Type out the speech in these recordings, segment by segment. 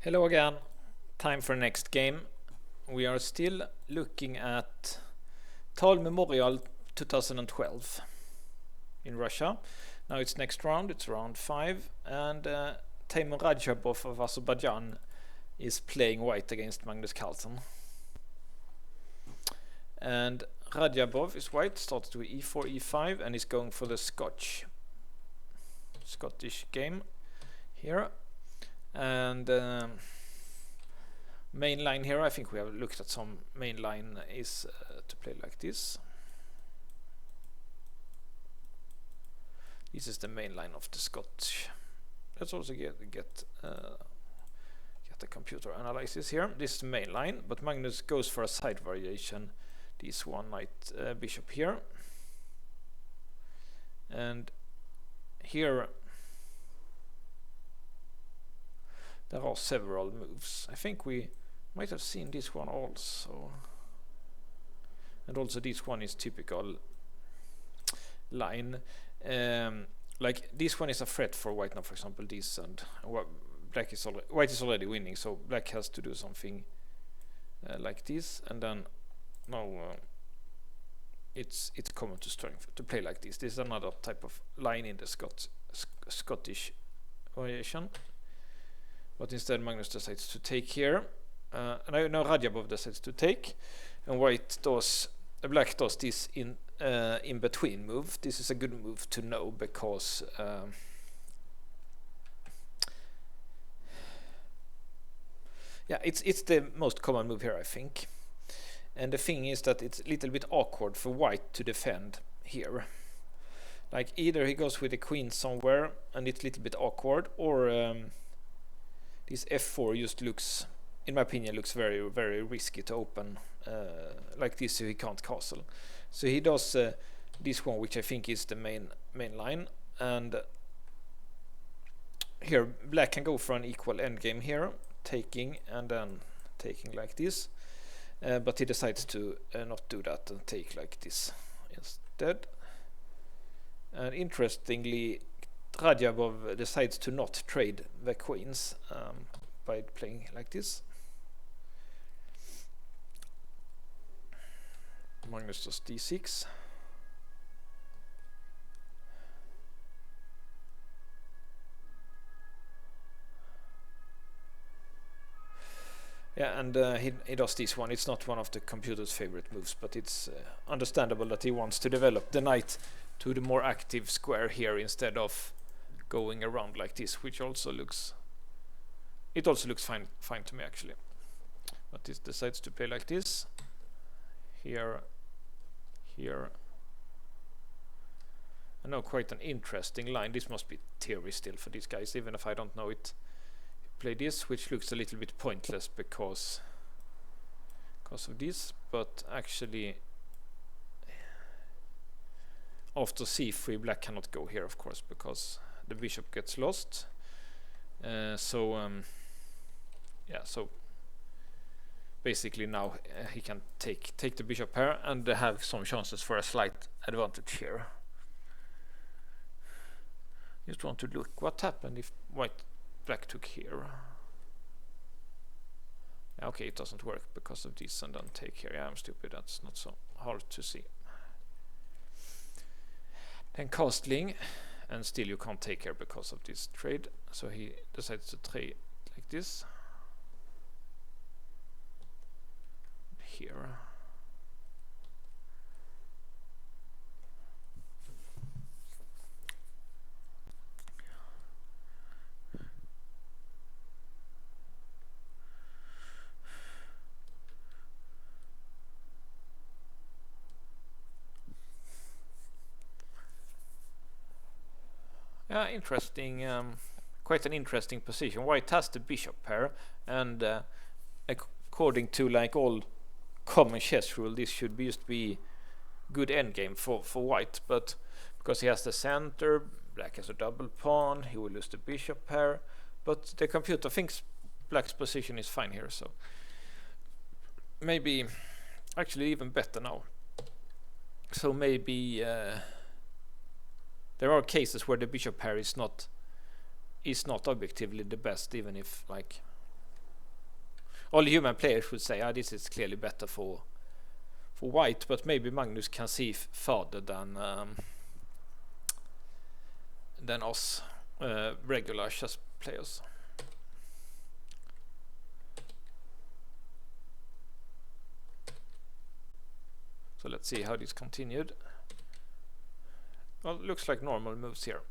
Hello again. Time for next game. We are still looking at Tal Memorial 2012 in Russia. Now it's next round, it's round 5, and Teimour Radjabov of Azerbaijan is playing white against Magnus Carlsen. And Radjabov is white, started with e4, e5, and is going for the Scottish game here. And main line here, I think we have looked at some main line, is to play like this. This is the main line of the Scotch. Let's also get the computer analysis here. This is the main line, but Magnus goes for a side variation. This one knight bishop here, and here there are several moves. I think we might have seen this one also, and also this one is typical line. Like this one is a threat for white now, for example, this, and white is already winning, so black has to do something like this, and then now it's common to strength to play like this. This is another type of line in the Scottish variation. But instead Magnus decides to take here, and I know Radjabov decides to take, and black does this in between move. This is a good move to know because yeah, it's the most common move here, I think. And the thing is that it's a little bit awkward for white to defend here. Like either he goes with the queen somewhere and it's a little bit awkward, or this f4 just looks, in my opinion, looks very, very risky to open like this, so he can't castle. So he does this one, which I think is the main line, and here black can go for an equal endgame here, taking and then taking like this, but he decides to not do that and take like this instead. And interestingly, Radjabov decides to not trade the queens by playing like this. Magnus does d6. Yeah, and he does this one. It's not one of the computer's favorite moves, but it's understandable that he wants to develop the knight to the more active square here instead of going around like this, which also looks fine to me actually. But this decides to play like this here. I know, quite an interesting line. This must be theory still for these guys, even if I don't know it. Play this, which looks a little bit pointless because of this, but actually after c3 black cannot go here, of course, because the bishop gets lost. So basically now he can take the bishop here and have some chances for a slight advantage here. Just want to look what happened if black took here. Okay, it doesn't work because of this, and then take here. Yeah, I'm stupid. That's not so hard to see. Then castling, and still you can't take here because of this trade. So he decides to trade like this. Here. Yeah, interesting. Quite an interesting position. White has the bishop here, and according to like all common chess rule, this should just be good endgame for white. But because he has the center, black has a double pawn. He will lose the bishop here. But the computer thinks black's position is fine here, so maybe actually even better now. So maybe there are cases where the bishop pair is not objectively the best, even if like all human players would say, this is clearly better for white, but maybe Magnus can see further than us regular chess players. So let's see how this continued. Well, it looks like normal moves here.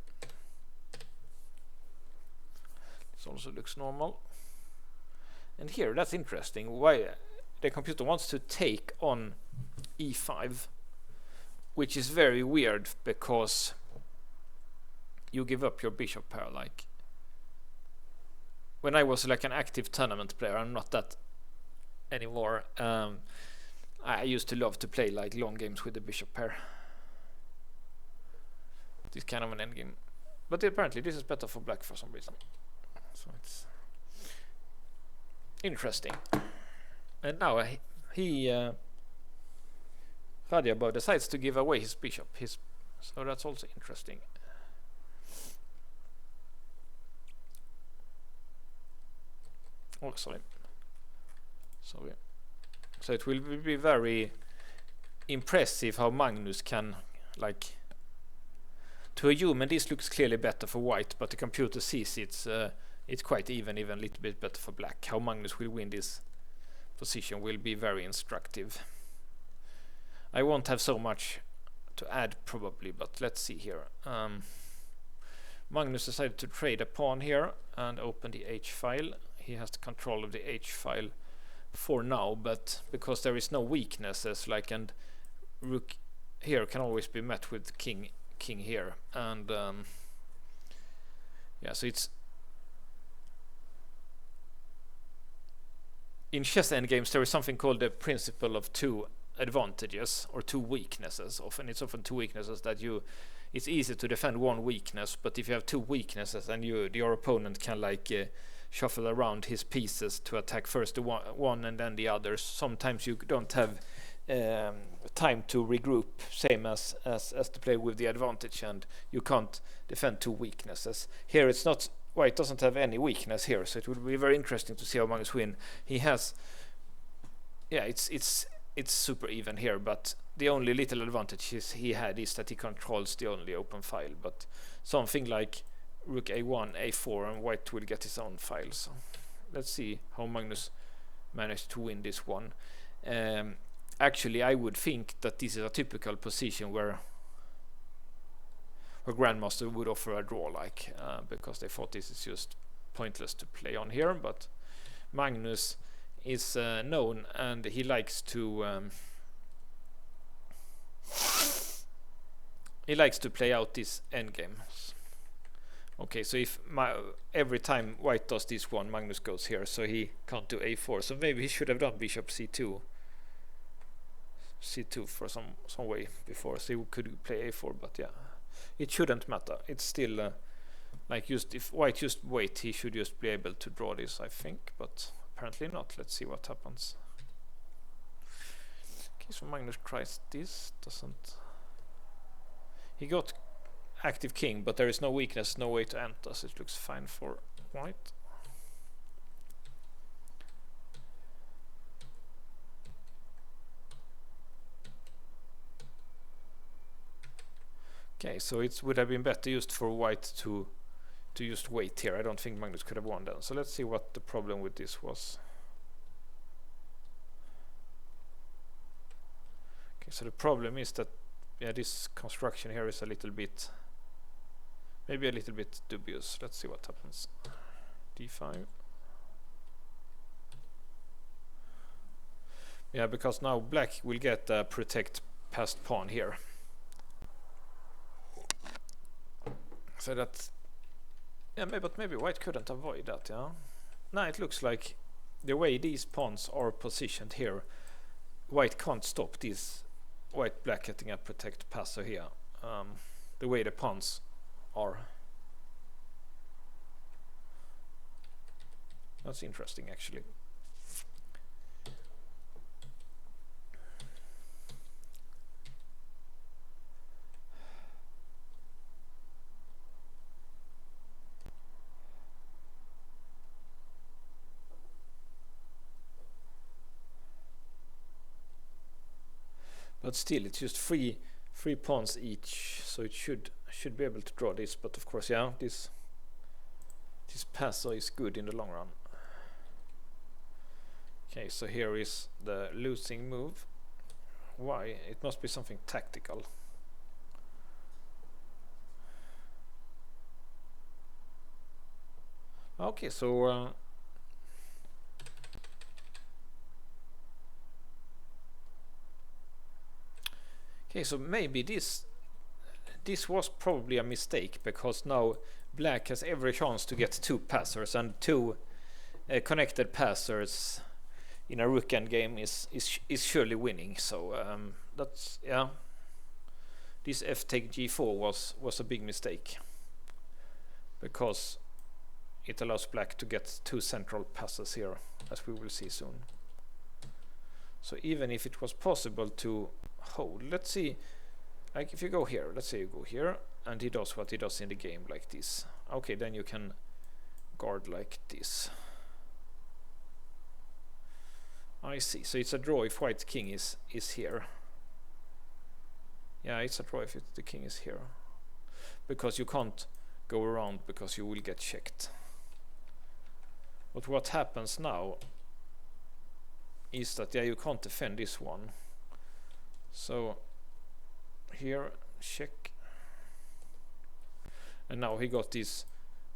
This also looks normal. And here, that's interesting. Why the computer wants to take on e5, which is very weird because you give up your bishop pair. Like when I was like an active tournament player, I'm not that anymore. I used to love to play like long games with the bishop pair. This kind of an endgame, but apparently this is better for black for some reason. So it's interesting. And now Radjabov decides to give away his bishop. So that's also interesting. Oh, sorry. So it will be very impressive how Magnus can, like, to a human this looks clearly better for white, but the computer sees it's quite even a little bit better for black. How Magnus will win this position will be very instructive. I won't have so much to add probably, but let's see here. Magnus decided to trade a pawn here and open the H file. He has the control of the H file for now, but because there is no weaknesses, like, and rook here can always be met with king here, and yeah, so it's in chess endgames there is something called the principle of two advantages or two weaknesses. It's often two weaknesses that it's easy to defend one weakness, but if you have two weaknesses and your opponent can like shuffle around his pieces to attack first the one and then the others, sometimes you don't have time to regroup, same as to play with the advantage, and you can't defend two weaknesses. Here it's not, white doesn't have any weakness here, so it would be very interesting to see how Magnus win. He has, yeah, it's super even here, but the only little advantage he had is that he controls the only open file, but something like rook a1, a4, and white will get his own file. So let's see how Magnus managed to win this one. Actually, I would think that this is a typical position where Grandmaster would offer a draw, like because they thought this is just pointless to play on here. But Magnus is known, and he likes to play out these endgames. Okay, so if every time white does this one, Magnus goes here, so he can't do a4. So maybe he should have done bishop c2 for some way before, so he could play a4. But yeah, it shouldn't matter. It's still like, just if white just wait, he should just be able to draw this, I think, but apparently not. Let's see what happens. Okay, so Magnus tries this, he got active king, but there is no weakness, no way to enter, so it looks fine for white. Okay, so it would have been better just for white to just wait here. I don't think Magnus could have won then. So let's see what the problem with this was. Okay, so the problem is that, yeah, this construction here is maybe a little bit dubious. Let's see what happens. d5. Yeah, because now black will get a protect passed pawn here. So that's, yeah, but maybe white couldn't avoid that, yeah. Now it looks like the way these pawns are positioned here, white can't stop this black getting a protect passer here. The way the pawns are. That's interesting, actually. But still, it's just three pawns each, so it should be able to draw this. But of course, yeah, this passer is good in the long run. Okay, so here is the losing move. Why? It must be something tactical. Okay, so okay, so maybe this was probably a mistake, because now black has every chance to get two passers, and two connected passers in a rook endgame is surely winning. So that's, yeah, this f take g4 was a big mistake, because it allows black to get two central passes here, as we will see soon. So even if it was possible to hold, let's see, like if you go here, let's say you go here and he does what he does in the game, like this. Okay, then you can guard like this. I see. So it's a draw if white king is here. Yeah, it's a draw if the king is here, because you can't go around, because you will get checked. But what happens now is that, yeah, you can't defend this one. So here, check. And now he got this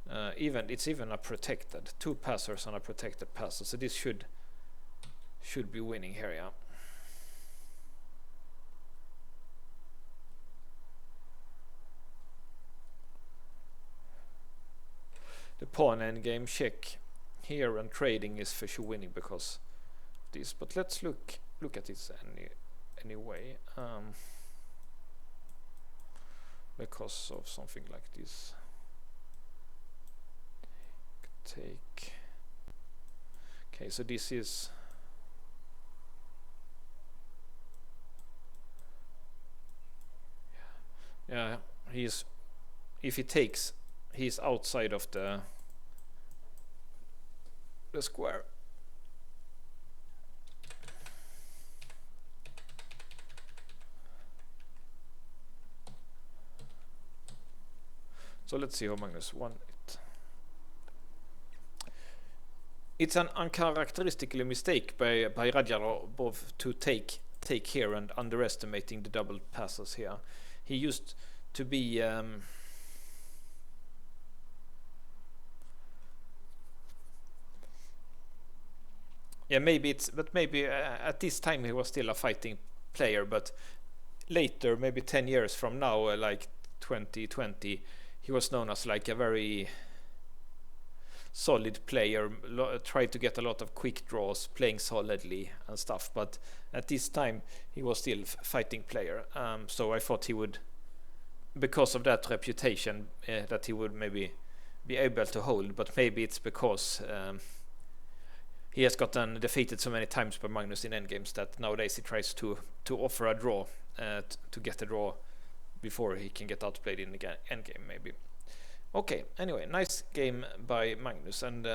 it's even a protected, two passers on a protected passer. So this should be winning here, yeah. The pawn endgame check here and trading is for sure winning because this. But let's look at this anyway, because of something like this. Take. Okay, so this is. Yeah, if he takes, he's outside of the square. So let's see how Magnus won it. It's an uncharacteristically mistake by Radjabov to take here and underestimating the double passes here. He used to be yeah, maybe at this time he was still a fighting player, but later, maybe 10 years from now, like 2020, he was known as like a very solid player, tried to get a lot of quick draws, playing solidly and stuff. But at this time he was still fighting player, so I thought he would, because of that reputation, that he would maybe be able to hold. But maybe it's because he has gotten defeated so many times by Magnus in endgames that nowadays he tries to offer a draw, to get a draw before he can get outplayed in the endgame, maybe. Okay, anyway, nice game by Magnus, and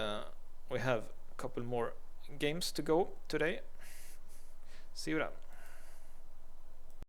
we have a couple more games to go today. See you then.